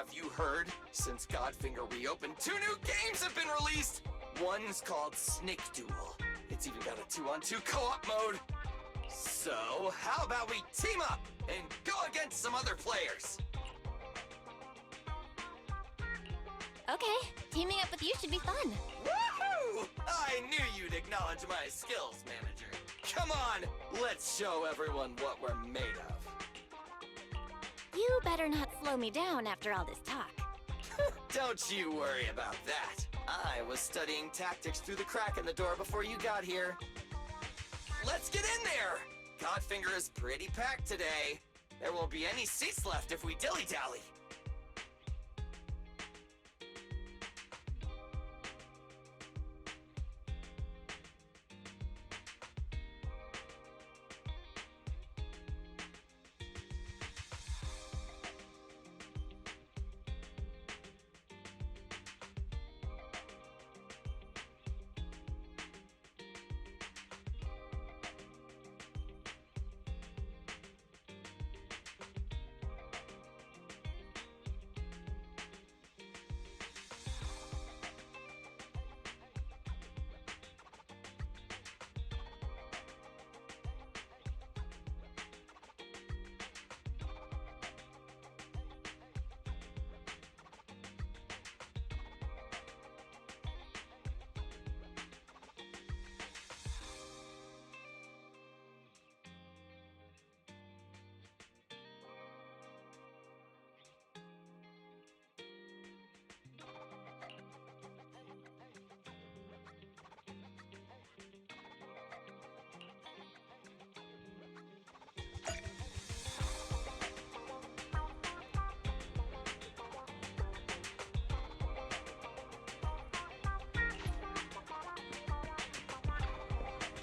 Have you heard? Since Godfinger reopened, 2 new games have been released! One's called Snake Duel. It's even got a 2-on-2 co-op mode. So, how about we team up and go against some other players? Okay, teaming up with you should be fun. Woohoo! I knew you'd acknowledge my skills, manager. Come on, let's show everyone what we're made of. You better not slow me down after all this talk. Don't you worry about that. I was studying tactics through the crack in the door before you got here. Let's get in there! Godfinger is pretty packed today. There won't be any seats left if we dilly-dally.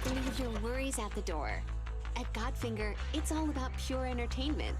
Leave your worries at the door. At Godfinger, it's all about pure entertainment.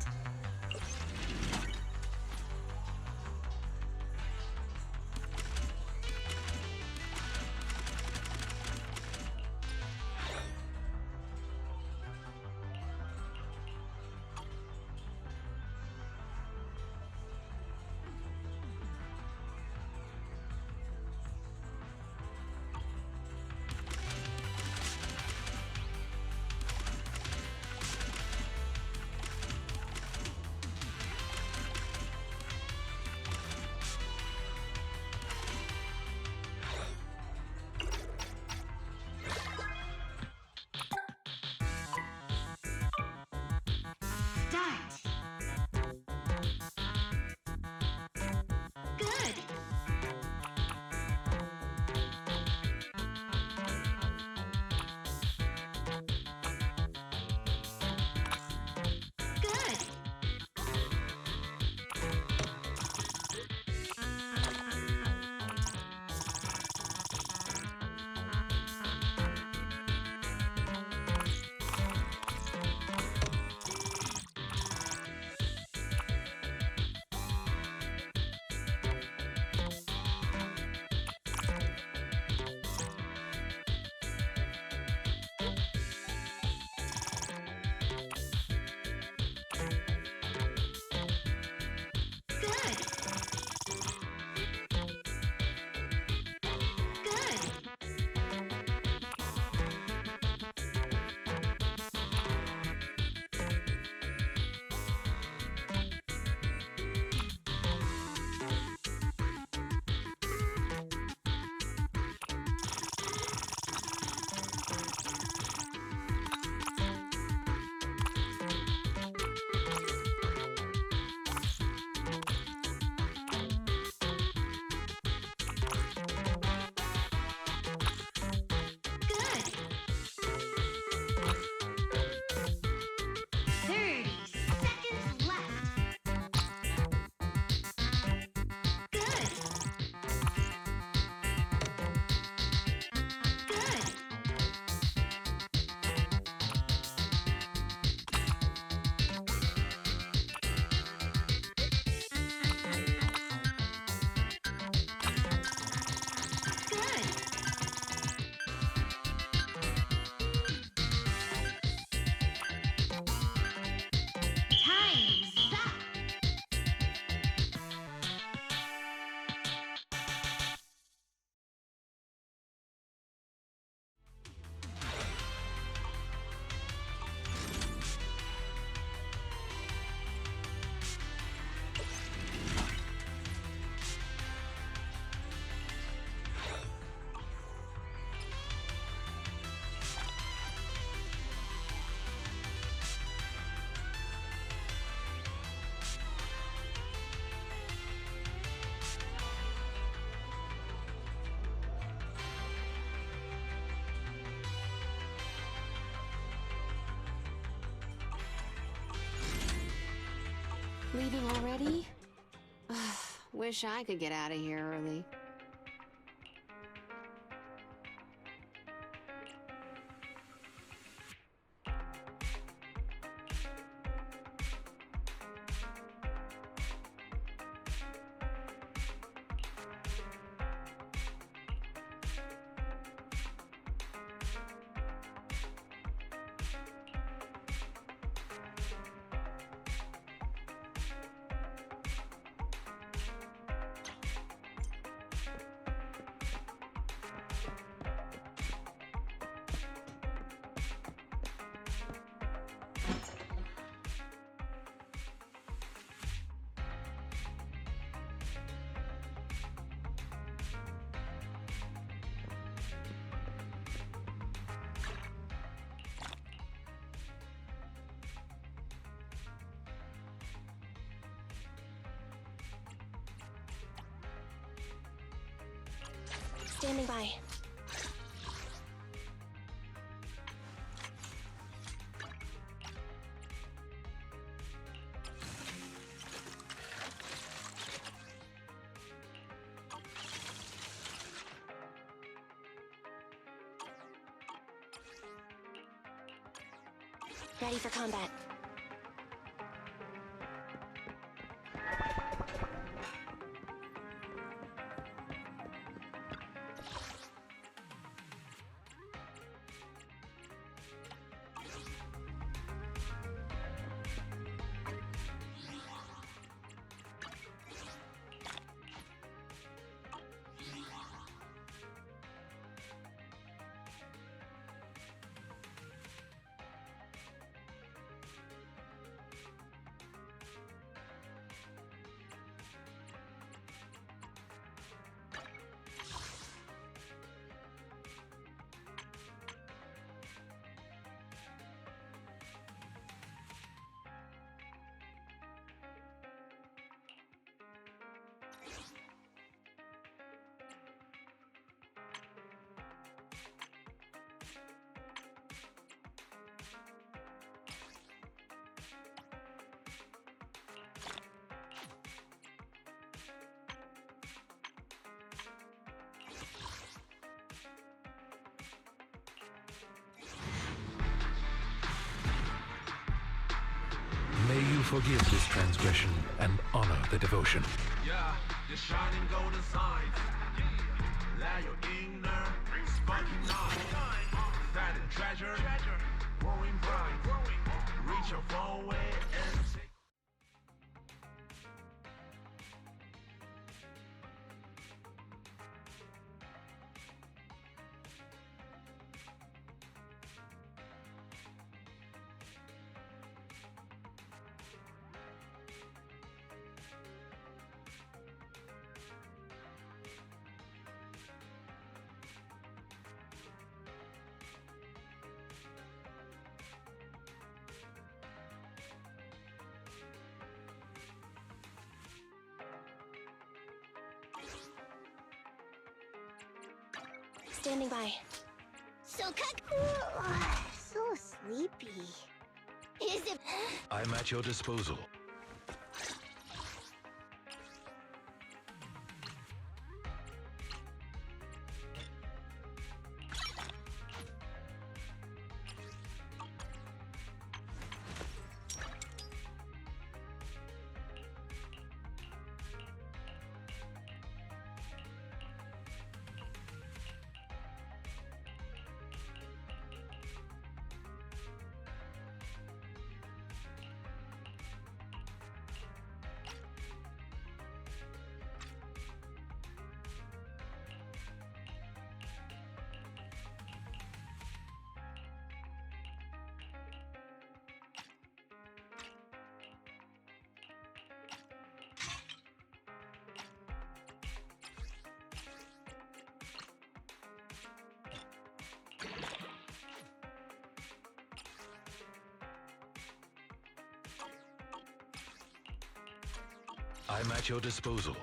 Leaving already? Wish I could get out of here early. Standing by. Ready for combat. May you forgive this transgression and honor the devotion. Yeah, the shining golden signs. Let your inner sparking light. That treasure, growing bright. Reach your far away and take. Standing by. So sleepy. Is it? I'm at your disposal. I'm at your disposal.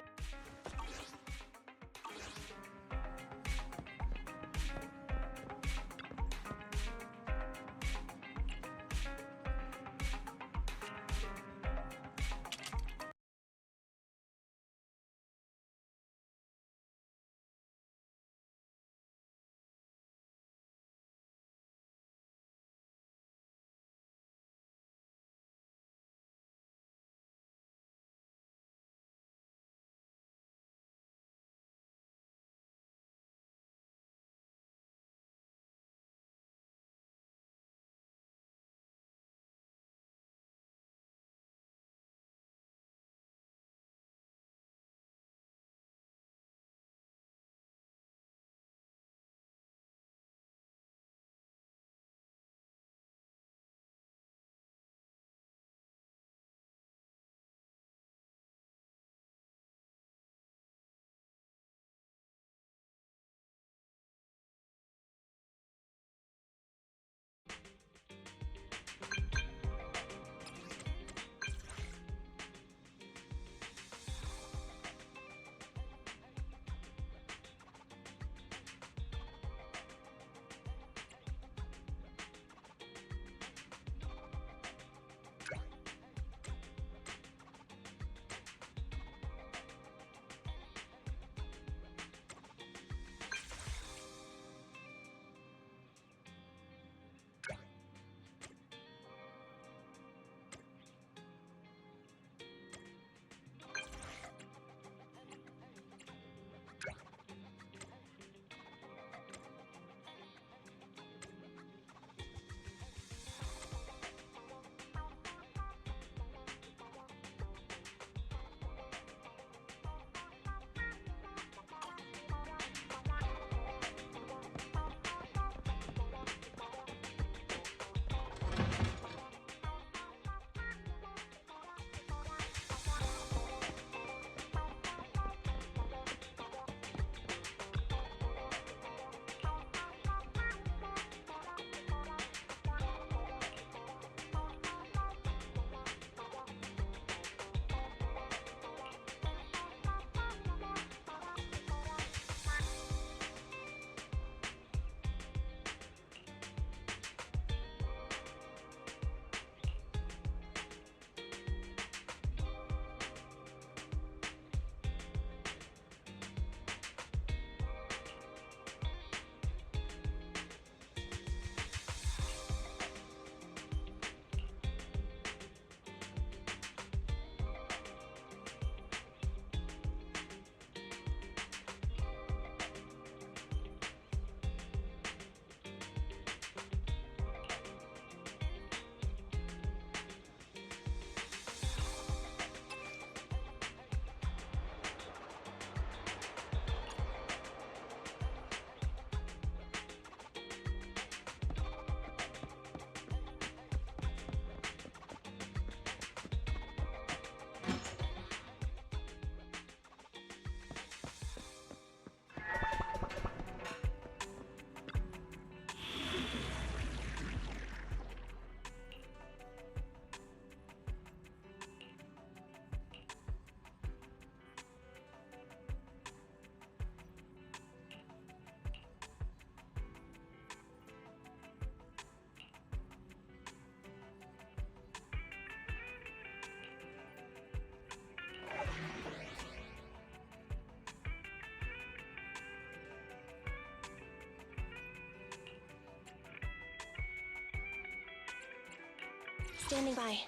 Standing by.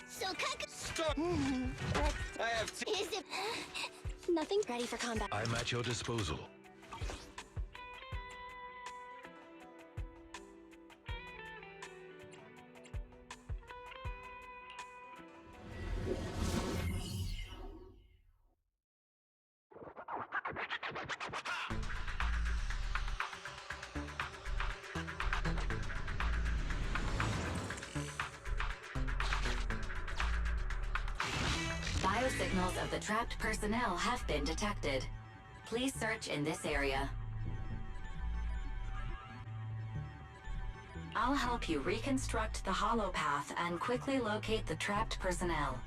Start. I have two. Is it... Nothing ready for combat. I'm at your disposal. Biosignals of the trapped personnel have been detected. Please search in this area. I'll help you reconstruct the hollow path and quickly locate the trapped personnel.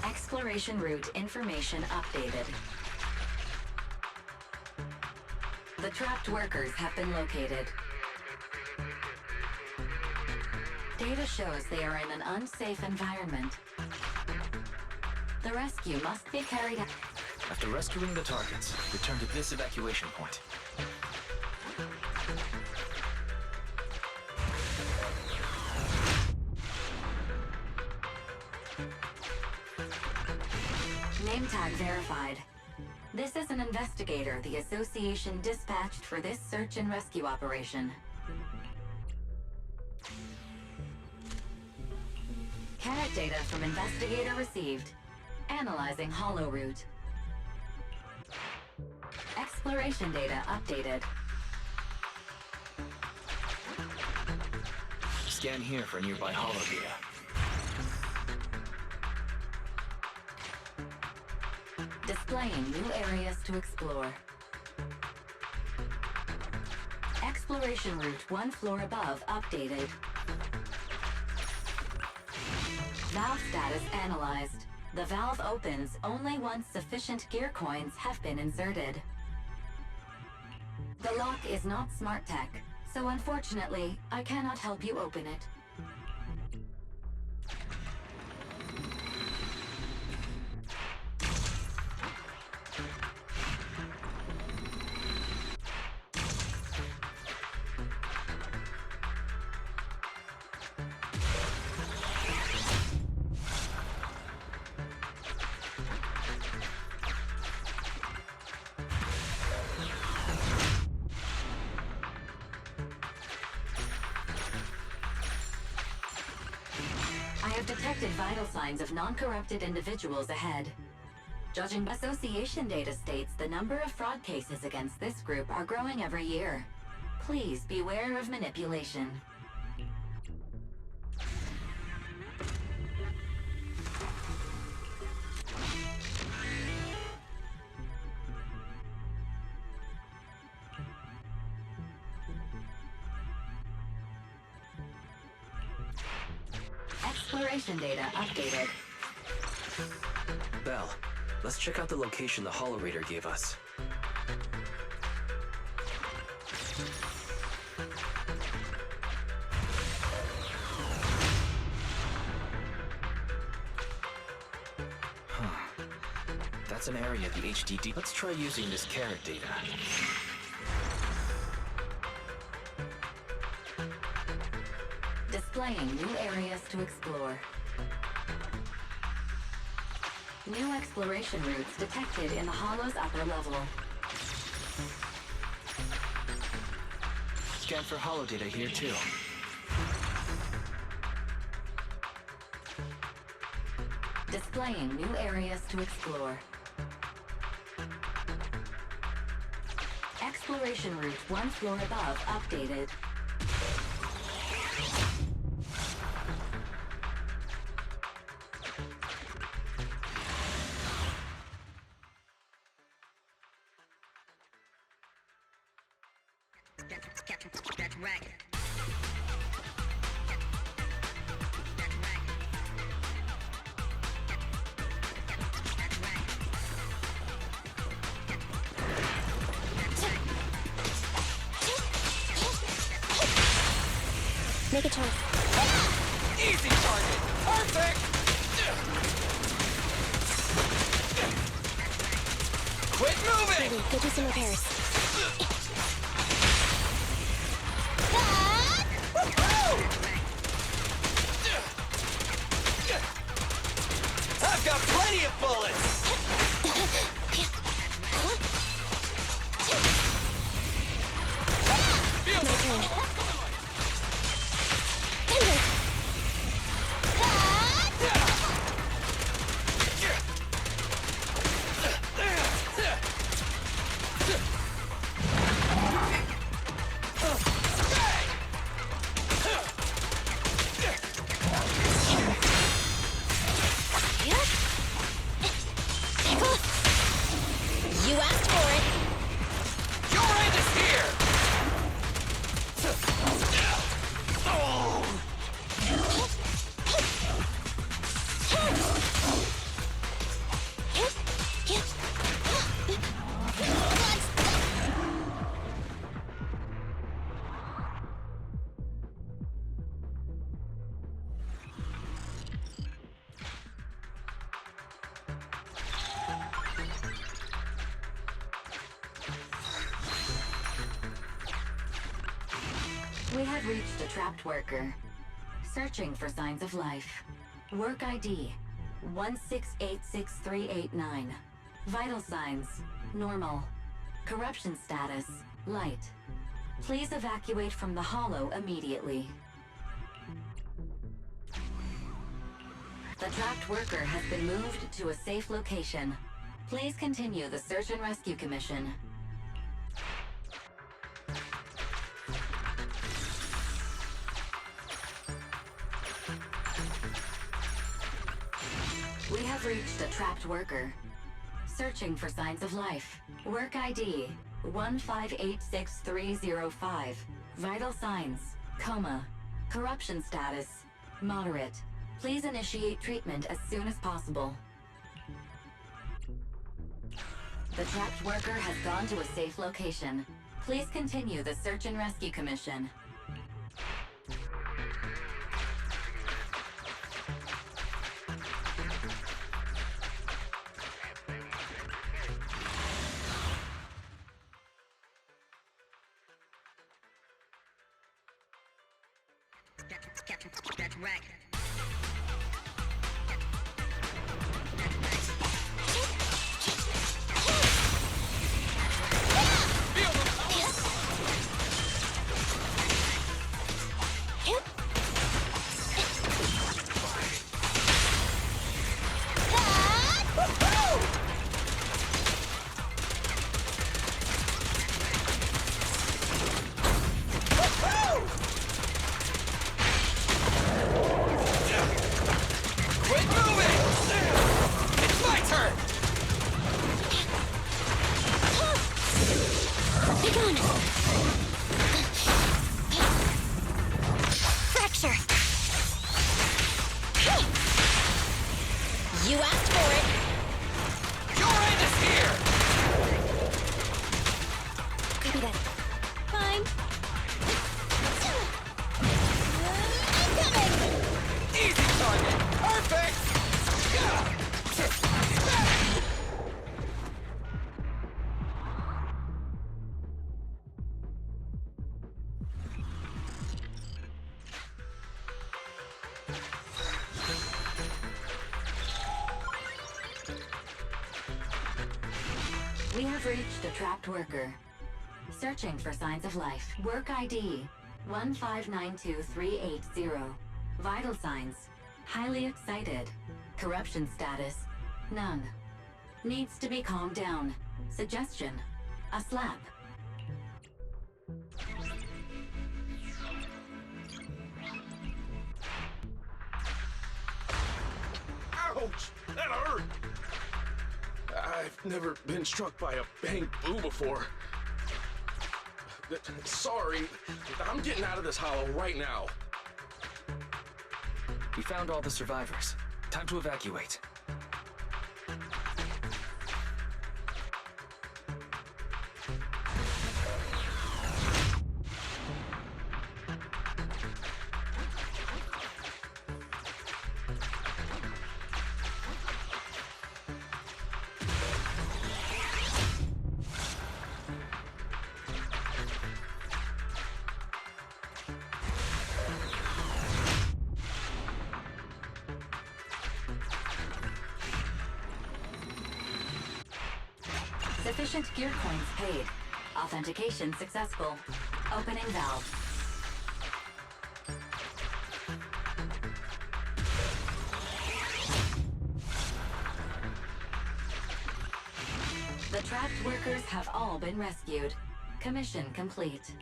Exploration route information updated. The trapped workers have been located. Data shows they are in an unsafe environment. The rescue must be carried out. After rescuing the targets, return to this evacuation point. Name tag verified. This is an investigator the Association dispatched for this search and rescue operation. Carrot data from investigator received. Analyzing hollow route. Exploration data updated. Scan here for nearby hollow data. Displaying new areas to explore. Exploration route one floor above updated. Valve status analyzed. The valve opens only once sufficient gear coins have been inserted. The lock is not smart tech, so unfortunately, I cannot help you open it. I have detected vital signs of non-corrupted individuals ahead. Judging by association data states the number of fraud cases against this group are growing every year. Please beware of manipulation. Exploration data updated. Belle, let's check out the location the holorator gave us. That's an area the HDD. Let's try using this carrot data. Displaying new areas to explore. New exploration routes detected in the hollow's upper level. Scan for holo data here too. Displaying new areas to explore. Exploration route one floor above updated. That's right. Make a choice. Easy target! Perfect! Quit moving! Ready, go do some repairs. I've got plenty of bullets! My turn. You asked for it. Your end is here! We have reached a trapped worker. Searching for signs of life. Work ID 1686389. Vital signs normal. Corruption status light. Please evacuate from the hollow immediately. The trapped worker has been moved to a safe location. Please continue the search and rescue commission. We have reached a trapped worker. Searching for signs of life. Work ID 1586305. Vital signs coma. Corruption status moderate. Please initiate treatment as soon as possible. The trapped worker has gone to a safe location. Please continue the search and rescue commission. That's right. Quit moving! It's my turn! Be gone. Fracture. You asked for it. Your end is here! Copy that. Fine. I'm coming. Easy target! Perfect! We have reached a trapped worker. Searching for signs of life. Work ID 1592380. Vital signs highly excited. Corruption status none. Needs to be calmed down. Suggestion a slap. Ouch! That hurt! I've never been struck by a bang boo before. Sorry, I'm getting out of this hollow right now. We found all the survivors. Time to evacuate. Sufficient gear coins paid. Authentication successful. Opening valve. The trapped workers have all been rescued. Commission complete.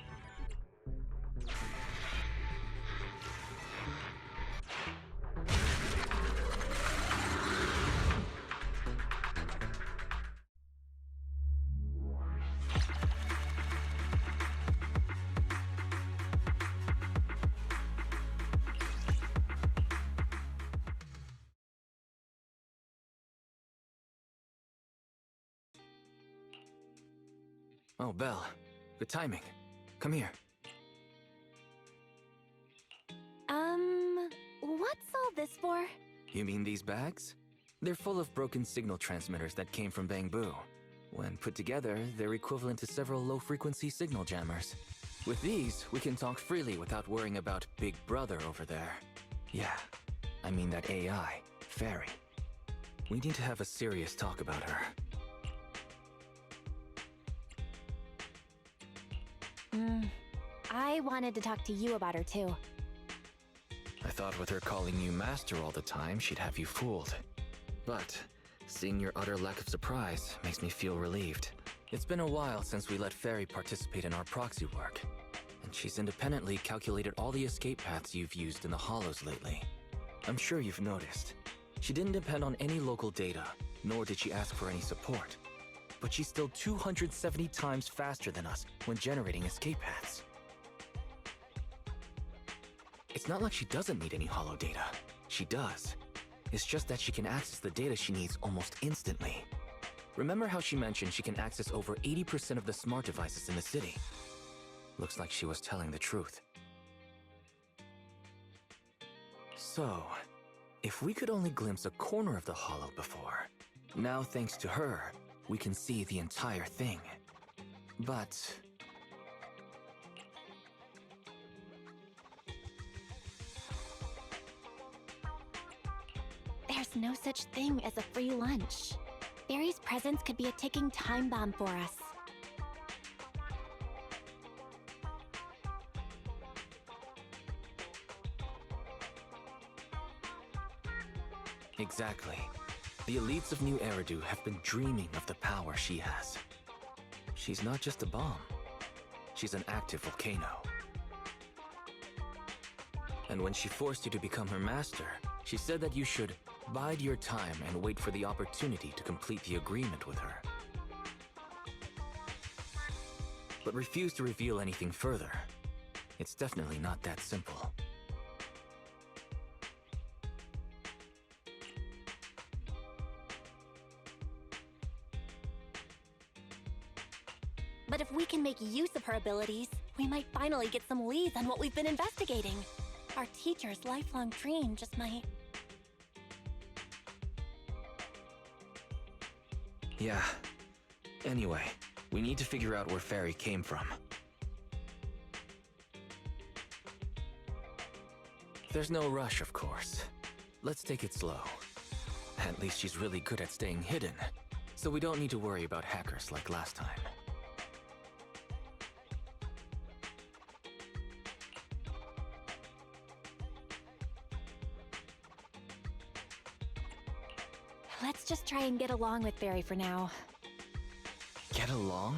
Oh, Belle. Good timing. Come here. What's all this for? You mean these bags? They're full of broken signal transmitters that came from Bangbu. When put together, they're equivalent to several low-frequency signal jammers. With these, we can talk freely without worrying about Big Brother over there. Yeah, I mean that AI, Fairy. We need to have a serious talk about her. I wanted to talk to you about her too. I thought with her calling you Master all the time, she'd have you fooled. But seeing your utter lack of surprise makes me feel relieved. It's been a while since we let Fairy participate in our proxy work, and she's independently calculated all the escape paths you've used in the Hollows lately. I'm sure you've noticed. She didn't depend on any local data, nor did she ask for any support. But she's still 270 times faster than us when generating escape paths. It's not like she doesn't need any hollow data. She does. It's just that she can access the data she needs almost instantly. Remember how she mentioned she can access over 80% of the smart devices in the city? Looks like she was telling the truth. So, if we could only glimpse a corner of the hollow before, now thanks to her, we can see the entire thing. But There's no such thing as a free lunch. Barry's presence could be a ticking time bomb for us. exactly. The elites of New Eridu have been dreaming of the power she has. She's not just a bomb. She's an active volcano. And when she forced you to become her master, she said that you should bide your time and wait for the opportunity to complete the agreement with her. But refused to reveal anything further. It's definitely not that simple. But if we can make use of her abilities, we might finally get some leads on what we've been investigating. Our teacher's lifelong dream just might... Yeah. Anyway, we need to figure out where Fairy came from. There's no rush, of course. Let's take it slow. At least she's really good at staying hidden, so we don't need to worry about hackers like last time. Let's just try and get along with Barry for now. Get along?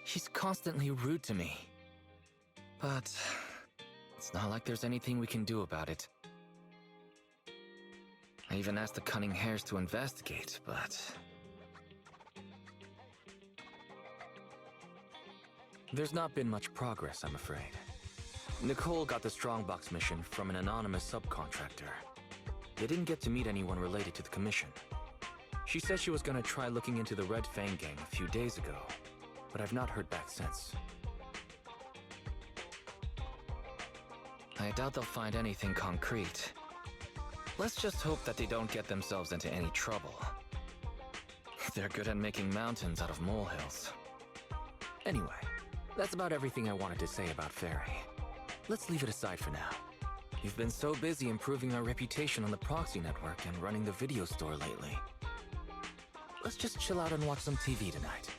She's constantly rude to me. But it's not like there's anything we can do about it. I even asked the cunning hares to investigate, but... There's not been much progress, I'm afraid. Nicole got the Strongbox mission from an anonymous subcontractor. They didn't get to meet anyone related to the commission. She said she was gonna try looking into the Red Fang gang a few days ago, but I've not heard back since. I doubt they'll find anything concrete. Let's just hope that they don't get themselves into any trouble. They're good at making mountains out of molehills. Anyway, that's about everything I wanted to say about Fairy. Let's leave it aside for now. You've been so busy improving our reputation on the proxy network and running the video store lately. Let's just chill out and watch some TV tonight.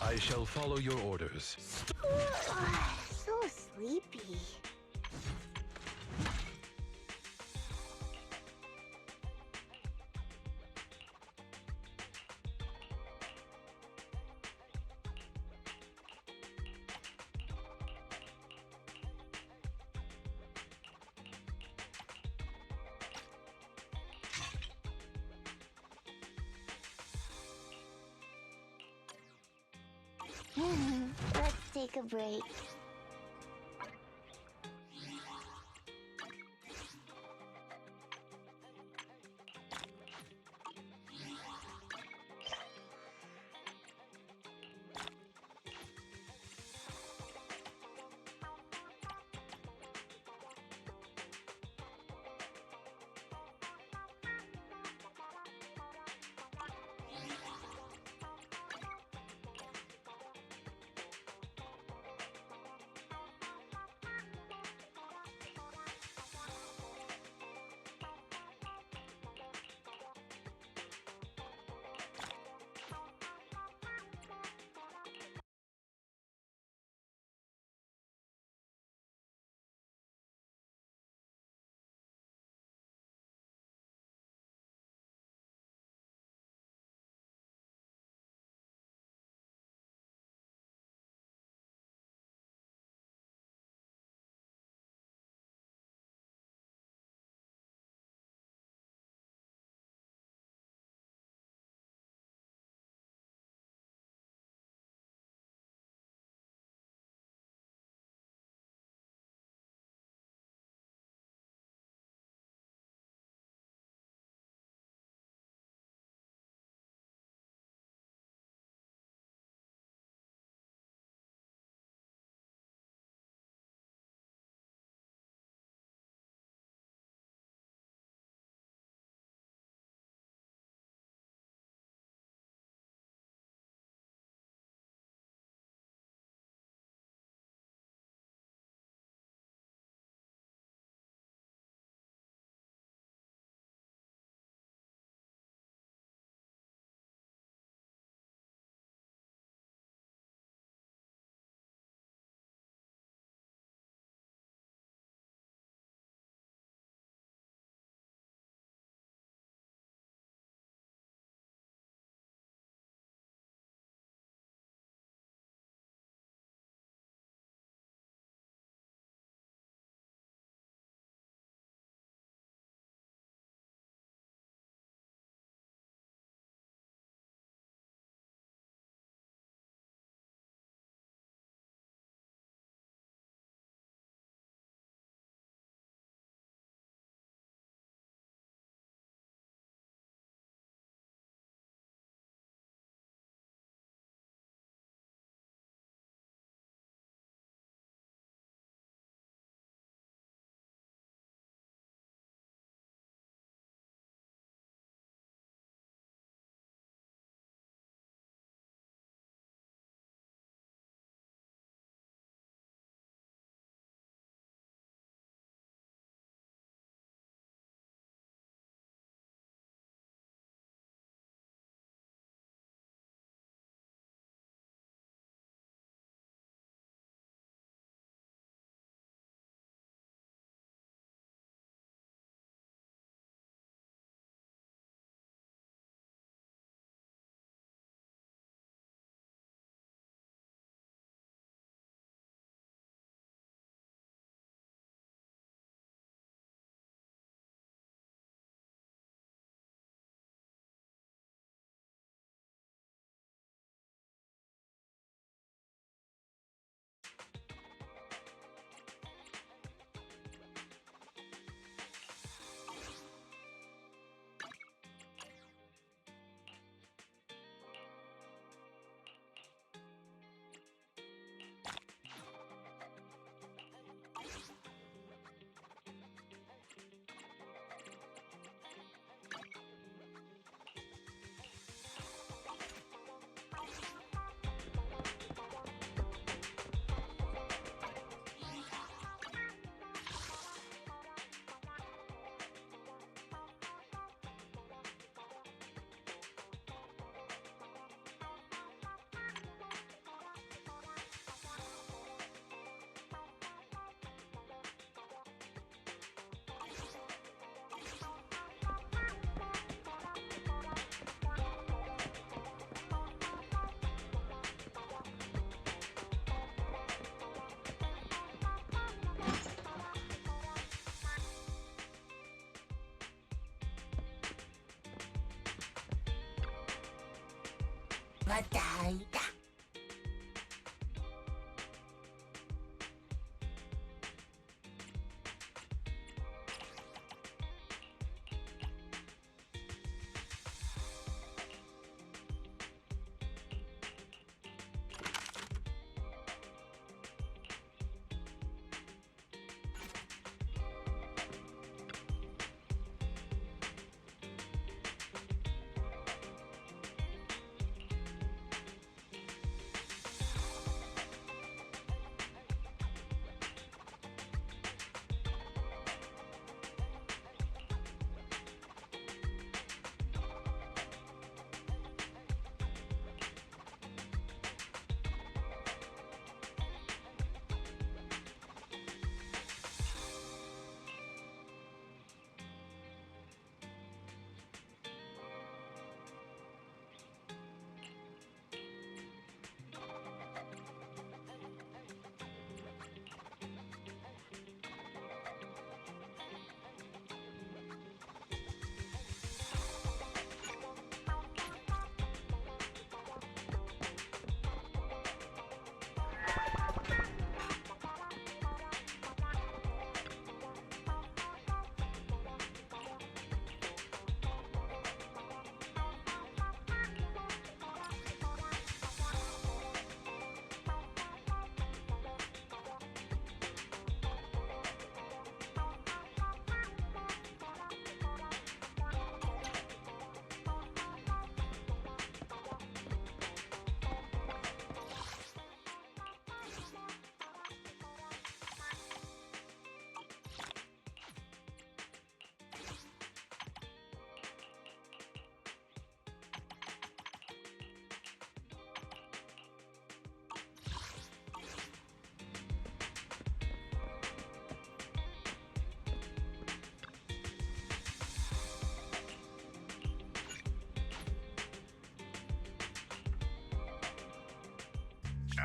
I shall follow your orders. So sleepy. Let's take a break.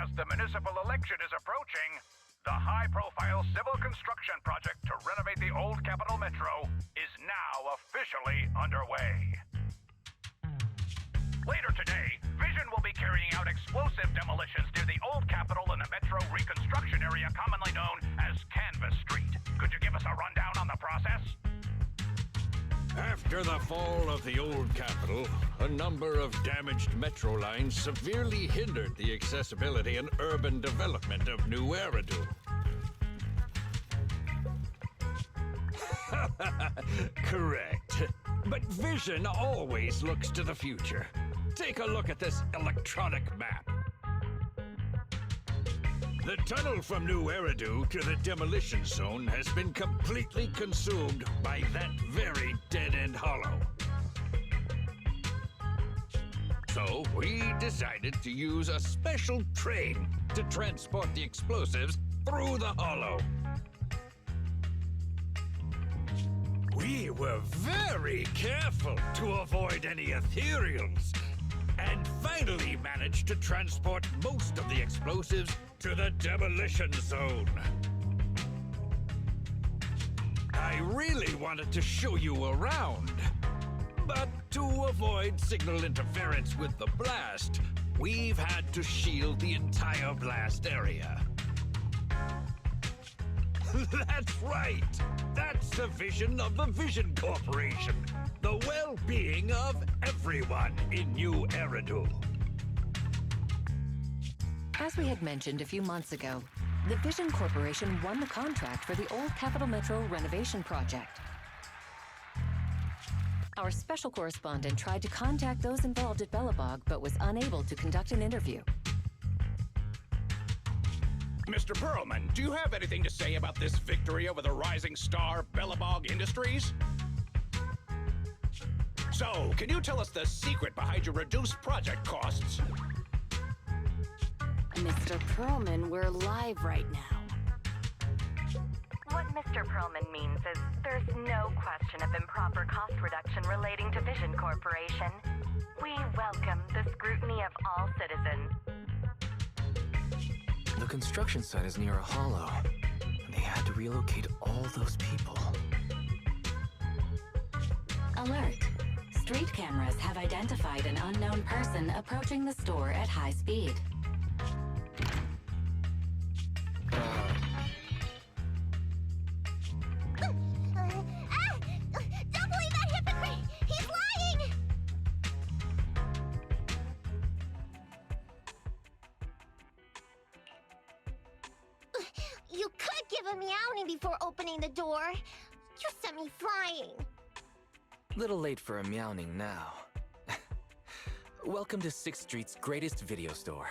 As the municipal election is approaching, the high-profile civil construction project to renovate the old Capital Metro is now officially underway. Later today, Vision will be carrying out explosive demolitions near the old Capitol in the Metro reconstruction area commonly known as Canvas Street. Could you give us a rundown on the process? After the fall of the old Capitol, a number of damaged metro lines severely hindered the accessibility and urban development of New Eridu. Correct. But Vision always looks to the future. Take a look at this electronic map. The tunnel from New Eridu to the demolition zone has been completely consumed by that very dead-end hollow. So we decided to use a special train to transport the explosives through the hollow. We were very careful to avoid any ethereals, and finally managed to transport most of the explosives to the demolition zone. I really wanted to show you around, but to avoid signal interference with the blast, we've had to shield the entire blast area. That's right! That's the vision of the Vision Corporation. The well-being of everyone in New Eridu. As we had mentioned a few months ago, the Vision Corporation won the contract for the old Capital Metro renovation project. Our special correspondent tried to contact those involved at Bellabog, but was unable to conduct an interview. Mr. Perlman, do you have anything to say about this victory over the rising star Bellabog Industries? So, can you tell us the secret behind your reduced project costs? Mr. Perlman, we're live right now. What Mr. Perlman means is there's no question of improper cost reduction relating to Vision Corporation. We welcome the scrutiny of all citizens. The construction site is near a hollow, and they had to relocate all those people. Alert! Street Street cameras have identified an unknown person approaching the store at high speed. Don't believe that hypocrite! He's lying! You could give a meowing before opening the door. You sent me flying. Little late for a meowing now. Welcome to 6th Street's greatest video store.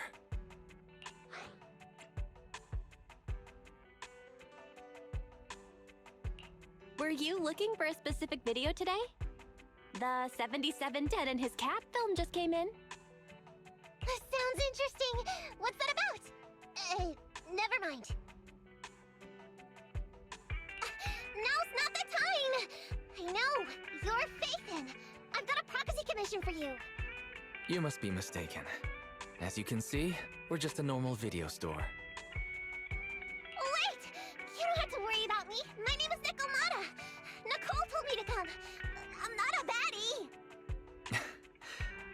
Were you looking for a specific video today? The 7710 and his cat film just came in. Sounds interesting. What's that about? Never mind. Now's not the time! I know, you're Faithin. I've got a prophecy commission for you. You must be mistaken. As you can see, we're just a normal video store. Wait! You don't have to worry about me. My name is Nikomata. Nicole told me to come. I'm not a baddie.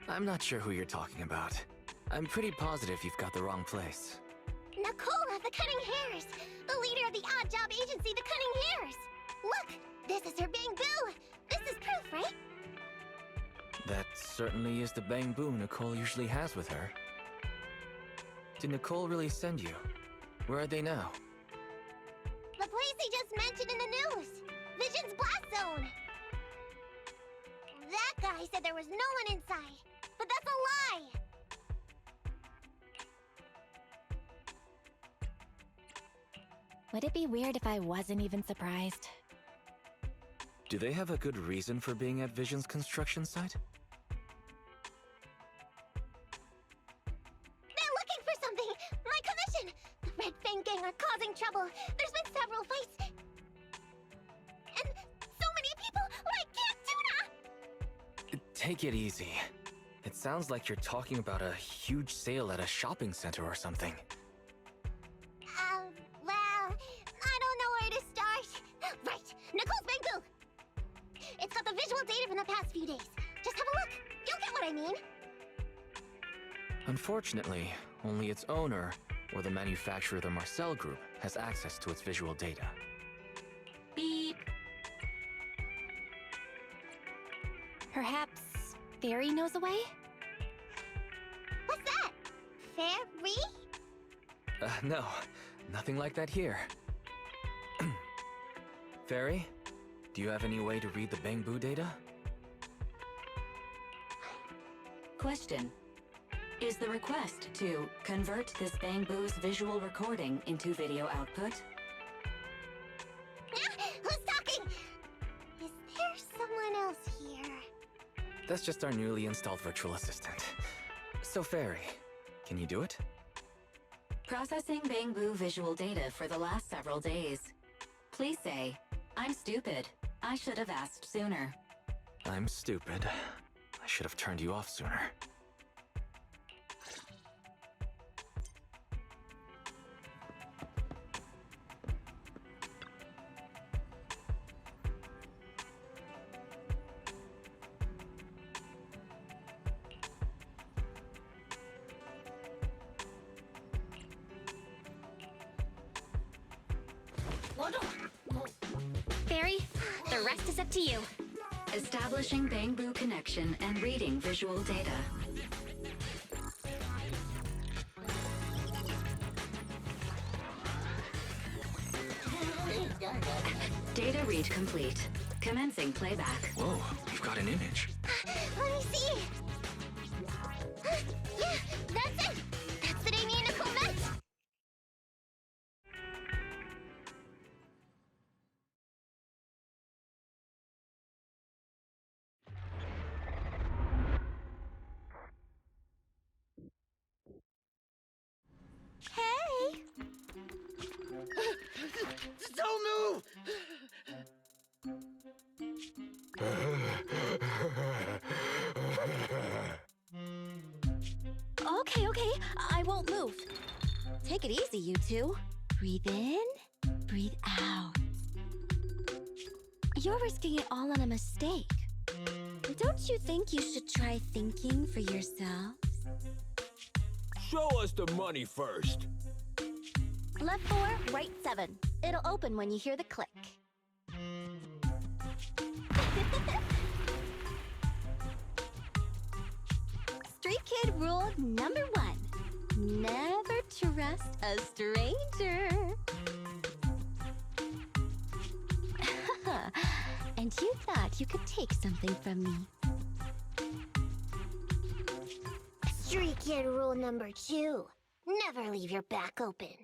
I'm not sure who you're talking about. I'm pretty positive you've got the wrong place. Nicole of the Cunning Hairs, the leader of the odd job agency, the Cunning Hairs. Look, this is her bamboo. This is proof, right? That certainly is the bamboo Nicole usually has with her. Did Nicole really send you? Where are they now? The place they just mentioned in the news. Vision's Blast Zone. That guy said there was no one inside, but that's a lie. Would it be weird if I wasn't even surprised? Do they have a good reason for being at Vision's construction site? They're looking for something! My commission! The Red Fang Gang are causing trouble. There's been several fights. And so many people! I can't do that! Take it easy. It sounds like you're talking about a huge sale at a shopping center or something. Well, I don't know where to start. Right, Nicole's bamboo! It's got the visual data from the past few days. Just have a look. You'll get what I mean. Unfortunately, only its owner, or the manufacturer of the Marcel Group, has access to its visual data. Beep. Perhaps Fairy knows a way? What's that? Fairy? No, nothing like that here. Fairy, do you have any way to read the bamboo data? Question. Is the request to convert this bamboo's visual recording into video output? Who's talking? Is there someone else here? That's just our newly installed virtual assistant. So Fairy, can you do it? Processing bamboo visual data for the last several days. Please say, I'm stupid. I should have asked sooner. I'm stupid. I should have turned you off sooner. Fairy, the rest is up to you. Establishing bamboo connection and reading visual data. Data read complete. Commencing playback. Whoa, you've got an image. Let me see. Yeah, that's it. That's the day me and Nicole met. Hey! Don't move! Okay, I won't move. Take it easy, you two. Breathe in, breathe out. You're risking it all on a mistake. If Don't you think you should try thinking for yourselves? Show us the money first. Left 4, right 7. It'll open when you hear the click. Street Kid rule number 1. Never trust a stranger. And you thought you could take something from me. Street Kid rule number 2. Never leave your back open.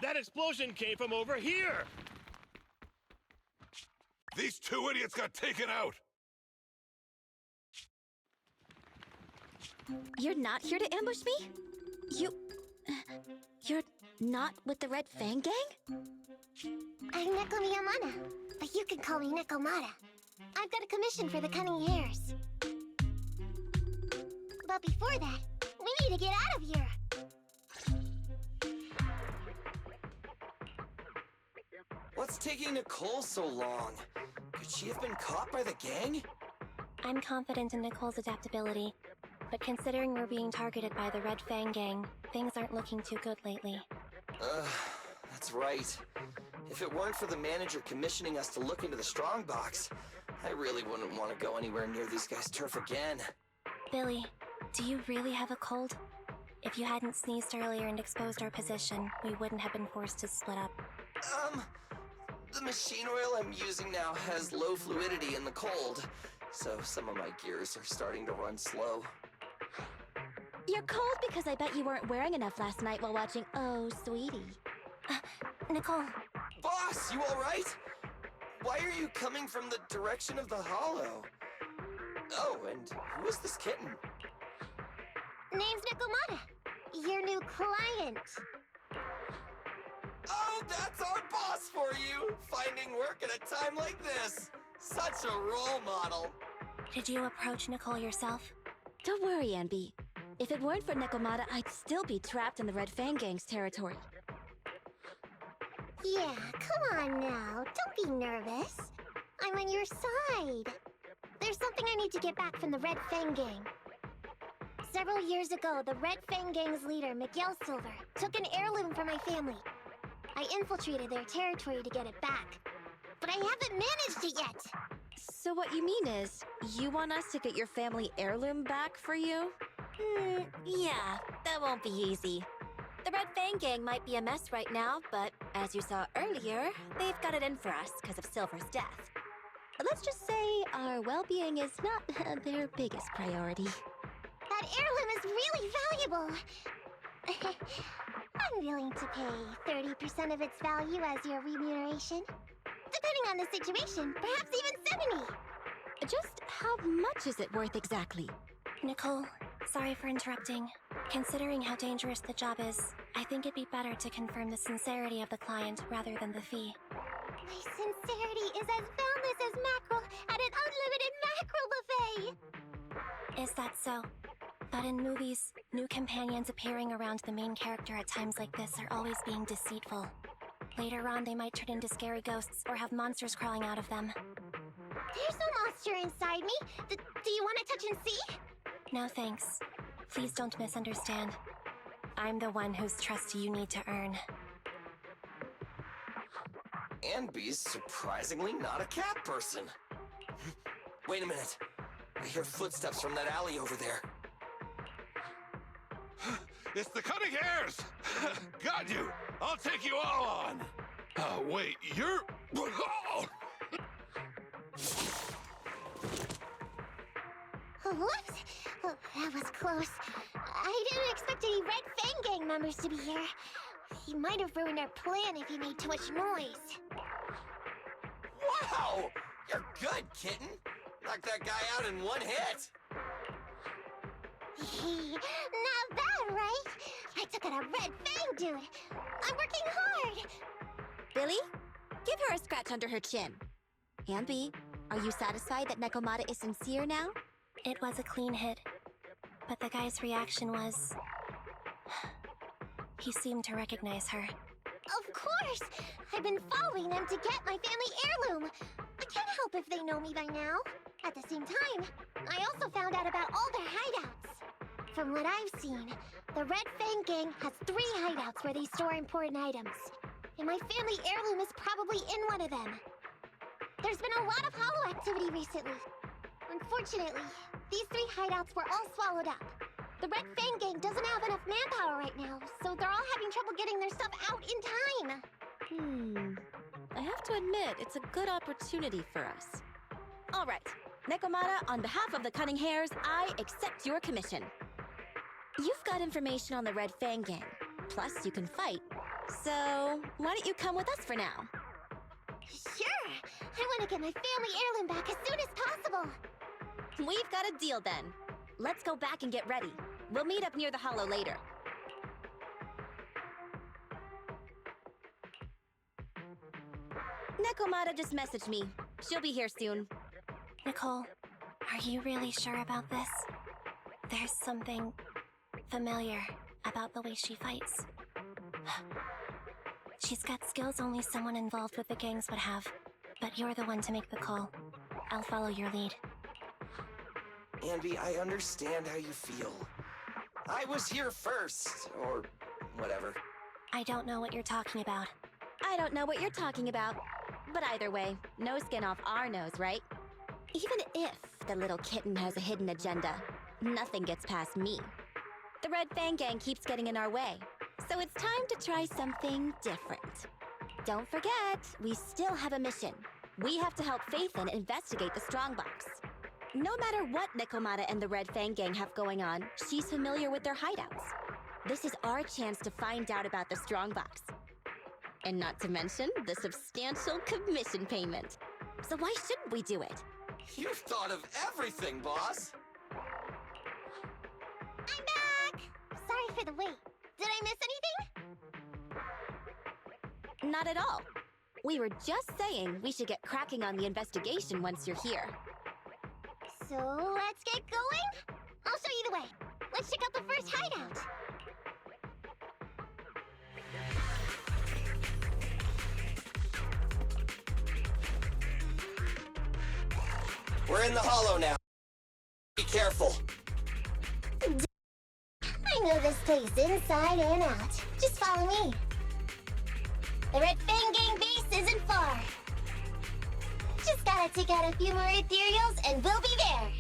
That explosion came from over here! These 2 idiots got taken out! You're not here to ambush me? You're not with the Red Fang Gang? I'm Neko Miyamana, but you can call me Nekomata. I've got a commission for the cunning hairs. But before that, we need to get out of here. What's taking Nicole so long? Could she have been caught by the gang? I'm confident in Nicole's adaptability, but considering we're being targeted by the Red Fang Gang, things aren't looking too good lately. That's right. If it weren't for the manager commissioning us to look into the strongbox, I really wouldn't want to go anywhere near these guys' turf again. Billy, do you really have a cold? If you hadn't sneezed earlier and exposed our position, we wouldn't have been forced to split up. The machine oil I'm using now has low fluidity in the cold, so some of my gears are starting to run slow. You're cold because I bet you weren't wearing enough last night while watching Oh, Sweetie. Nicole. Boss, you alright? Why are you coming from the direction of the hollow? Oh, and who is this kitten? Name's Nekomata, your new client. Oh, that's our boss for you! Finding work at a time like this! Such a role model! Did you approach Nicole yourself? Don't worry, Anby. If it weren't for Nekomata, I'd still be trapped in the Red Fang Gang's territory. Yeah, come on now. Don't be nervous. I'm on your side. There's something I need to get back from the Red Fang Gang. Several years ago, the Red Fang Gang's leader, Miguel Silver, took an heirloom from my family. I infiltrated their territory to get it back. But I haven't managed it yet! So what you mean is, you want us to get your family heirloom back for you? Yeah, that won't be easy. The Red Fang Gang might be a mess right now, but as you saw earlier, they've got it in for us because of Silver's death. Let's just say our well-being is not their biggest priority. That heirloom is really valuable! I'm willing to pay 30% of its value as your remuneration. Depending on the situation, perhaps even 70. Just how much is it worth exactly? Nicole, sorry for interrupting. Considering how dangerous the job is, I think it'd be better to confirm the sincerity of the client rather than the fee. My sincerity is as boundless as mackerel at an unlimited mackerel buffet! Is that so? But in movies, new companions appearing around the main character at times like this are always being deceitful. Later on, they might turn into scary ghosts or have monsters crawling out of them. There's no monster inside me! Do you want to touch and see? No thanks. Please don't misunderstand. I'm the one whose trust you need to earn. Anby's surprisingly not a cat person. Wait a minute. I hear footsteps from that alley over there. It's the cunning hairs! Got you! I'll take you all on! Oh, wait, you're... Oh. Whoops! Oh, that was close. I didn't expect any Red Fang Gang members to be here. He might have ruined our plan if he made too much noise. Wow! You're good, kitten! Knocked that guy out in one hit! Not bad, right? I took out a Red Fang dude! I'm working hard! Billy, give her a scratch under her chin. Anby, are you satisfied that Nekomata is sincere now? It was a clean hit, but the guy's reaction was... He seemed to recognize her. Of course! I've been following them to get my family heirloom! I can't help help if they know me by now. At the same time, I also found out about all their hideouts. From what I've seen, the Red Fang Gang has 3 hideouts where they store important items. And my family heirloom is probably in one of them. There's been a lot of hollow activity recently. Unfortunately, these 3 hideouts were all swallowed up. The Red Fang Gang doesn't have enough manpower right now, so they're all having trouble getting their stuff out in time. I have to admit, it's a good opportunity for us. All right, Nekomata, on behalf of the Cunning Hares, I accept your commission. You've got information on the Red Fang Gang, plus you can fight. So, why don't you come with us for now? Sure! I want to get my family heirloom back as soon as possible! We've got a deal then. Let's go back and get ready. We'll meet up near the hollow later. Nekomata just messaged me. She'll be here soon. Nicole, are you really sure about this? There's something familiar about the way she fights. She's got skills only someone involved with the gangs would have, but you're the one to make the call. I'll follow your lead. Anby, I understand how you feel. I was here first, or whatever. I don't know what you're talking about. I don't know what you're talking about. But either way, no skin off our nose, right? Even if the little kitten has a hidden agenda, nothing gets past me. The Red Fang Gang keeps getting in our way, so it's time to try something different. Don't forget, we still have a mission. We have to help Faithin investigate the Strongbox. No matter what Nekomata and the Red Fang Gang have going on, she's familiar with their hideouts. This is our chance to find out about the Strongbox. And not to mention the substantial commission payment. So why shouldn't we do it? You've thought of everything, boss! I'm back! Sorry for the wait. Did I miss anything? Not at all. We were just saying we should get cracking on the investigation once you're here. So let's get going? I'll show you the way. Let's check out the first hideout. We're in the hollow now. Be careful. I know this place inside and out. Just follow me. The Red Fang Gang base isn't far. Just gotta take out a few more ethereals and we'll be there.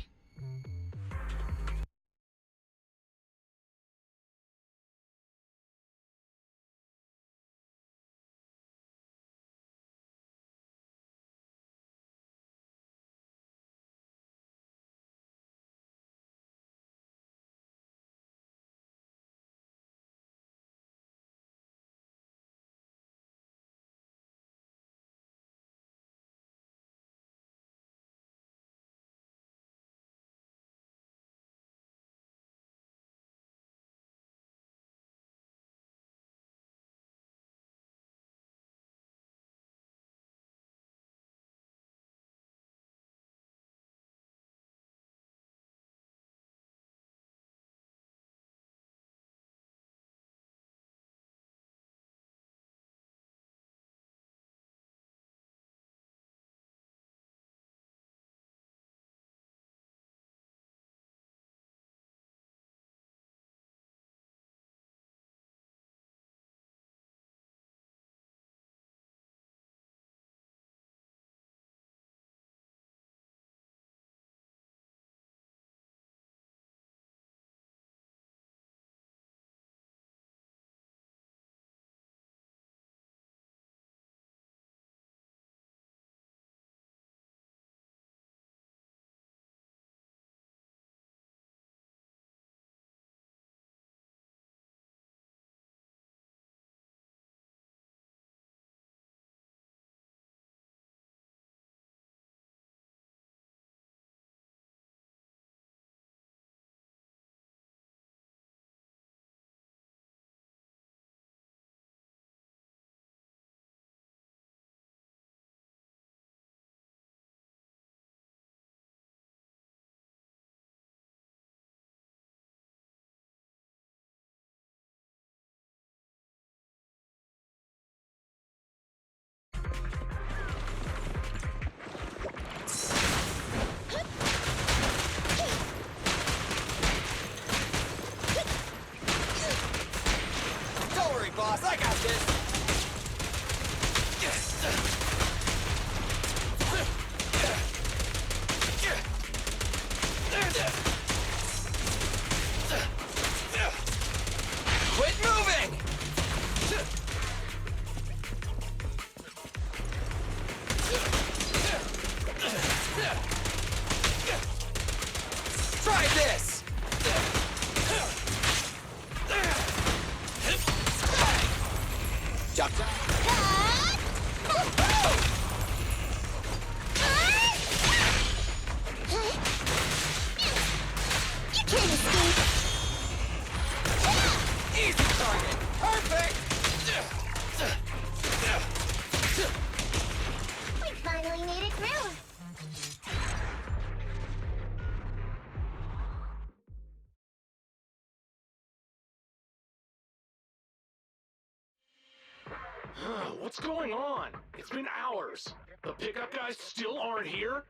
What's going on? It's been hours. The pickup guys still aren't here?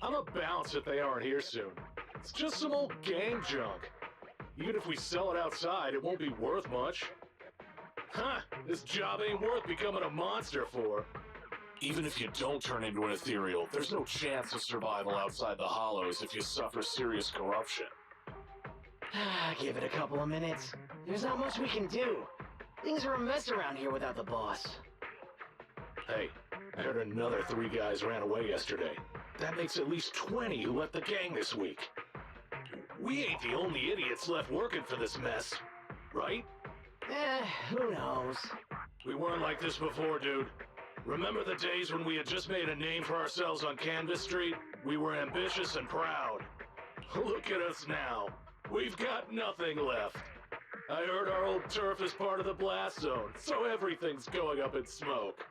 I'm a bounce if they aren't here soon. It's just some old game junk. Even if we sell it outside, it won't be worth much. Huh, this job ain't worth becoming a monster for. Even if you don't turn into an ethereal, there's no chance of survival outside the Hollows if you suffer serious corruption. Give it a couple of minutes. There's not much we can do. Things are a mess around here without the boss. Hey, I heard another 3 guys ran away yesterday. That makes at least 20 who left the gang this week. We ain't the only idiots left working for this mess, right? Who knows? We weren't like this before, dude. Remember the days when we had just made a name for ourselves on Canvas Street? We were ambitious and proud. Look at us now. We've got nothing left. I heard our old turf is part of the blast zone, so everything's going up in smoke.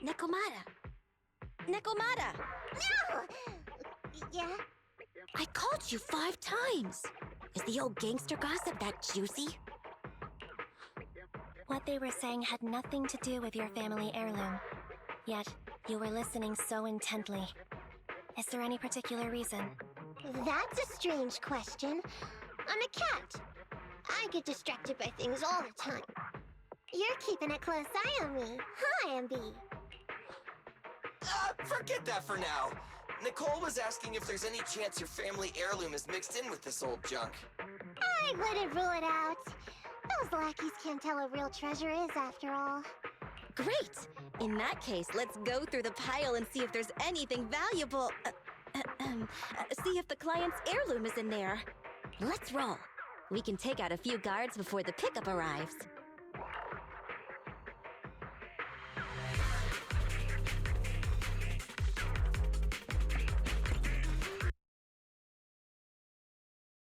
Nekomata! Nekomata! No! Yeah? I called you 5 times! Is the old gangster gossip that juicy? What they were saying had nothing to do with your family heirloom. Yet, you were listening so intently. Is there any particular reason? That's a strange question. I'm a cat. I get distracted by things all the time. You're keeping a close eye on me, huh, MB? Forget that for now. Nicole was asking if there's any chance your family heirloom is mixed in with this old junk. I wouldn't rule it out. Those lackeys can't tell what real treasure is, after all. Great! In that case, let's go through the pile and see if there's anything valuable. See if the client's heirloom is in there. Let's roll. We can take out a few guards before the pickup arrives.